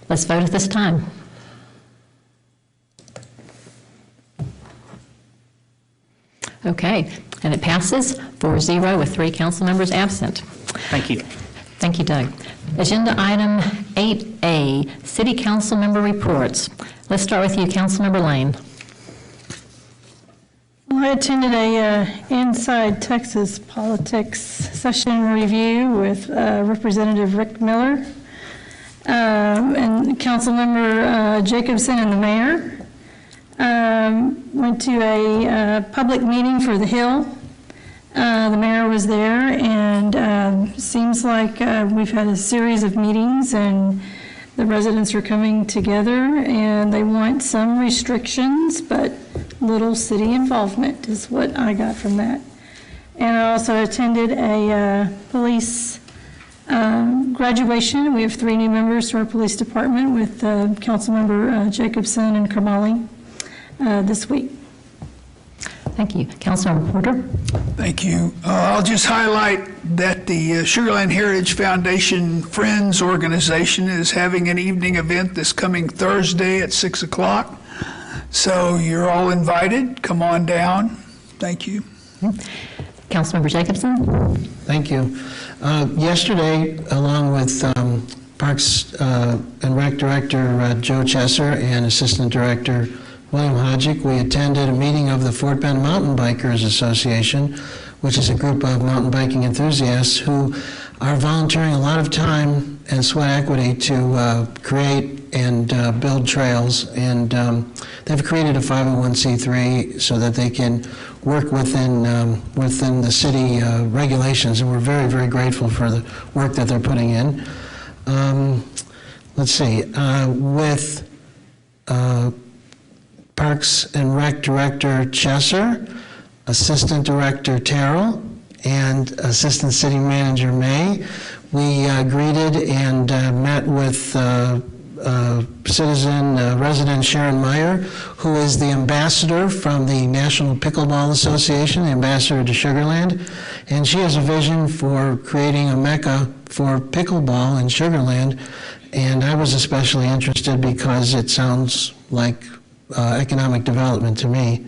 Let's vote at this time. Okay, and it passes 4-0 with 3 council members absent. Thank you. Thank you, Doug. Agenda item 8A, City Council Member Reports. Let's start with you, Councilmember Lane. Well, I attended a Inside Texas Politics session review with Representative Rick Miller and Councilmember Jacobson and the mayor. Went to a public meeting for the Hill. The mayor was there, and seems like we've had a series of meetings, and the residents are coming together, and they want some restrictions, but little city involvement is what I got from that. And I also attended a police graduation. We have 3 new members to our police department with Councilmember Jacobson and Kamali this week. Thank you. Councilmember Porter. Thank you. I'll just highlight that the Sugar Land Heritage Foundation Friends Organization is having an evening event this coming Thursday at 6 o'clock. So you're all invited. Come on down. Thank you. Councilmember Jacobson. Thank you. Yesterday, along with Parks and Rec Director Joe Chesser and Assistant Director William Hodgick, we attended a meeting of the Fort Bend Mountain Bikers Association, which is a group of mountain biking enthusiasts who are volunteering a lot of time and sweat equity to create and build trails. And they've created a 501c3 so that they can work within the city regulations, and we're very, very grateful for the work that they're putting in. Let's see, with Parks and Rec Director Chesser, Assistant Director Terrell, and Assistant City Manager May, we greeted and met with resident Sharon Meyer, who is the ambassador from the National Pickleball Association, the ambassador to Sugar Land, and she has a vision for creating a mecca for pickleball in Sugar Land, and I was especially interested because it sounds like economic development to me.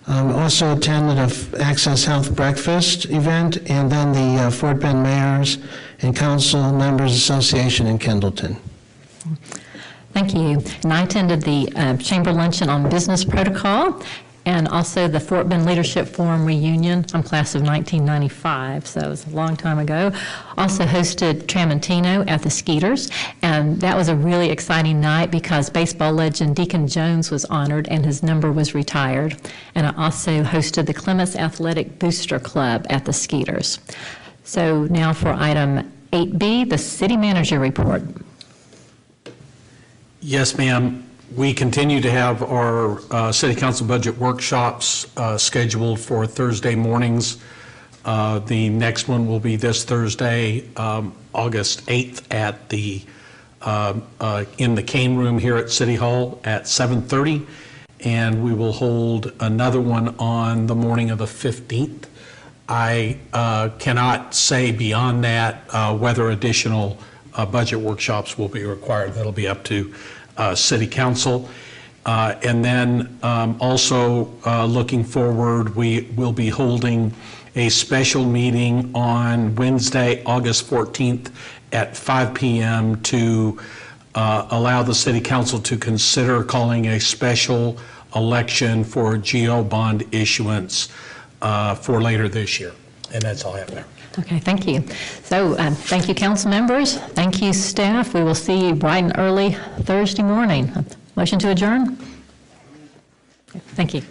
Also attended a Access Health breakfast event, and then the Fort Bend Mayors and Council Members Association in Kendleton. Thank you. And I attended the Chamber Luncheon on Business Protocol, and also the Fort Bend Leadership Forum reunion. I'm class of 1995, so it was a long time ago. Also hosted Tramontino at the Skeeters, and that was a really exciting night because baseball legend Deacon Jones was honored and his number was retired. And I also hosted the Clements Athletic Booster Club at the Skeeters. So now for item 8B, the City Manager Report. Yes, ma'am. We continue to have our City Council budget workshops scheduled for Thursday mornings. The next one will be this Thursday, August 8th at the in the Kane Room here at City Hall at 7:30, and we will hold another one on the morning of the 15th. I cannot say beyond that whether additional budget workshops will be required. That'll be up to City Council. And then also looking forward, we will be holding a special meeting on Wednesday, August 14th at 5 p.m. to allow the City Council to consider calling a special election for GO bond issuance for later this year. And that's all I have there. Okay, thank you. So thank you, council members. Thank you, staff. We will see you bright and early Thursday morning. Motion to adjourn? Thank you.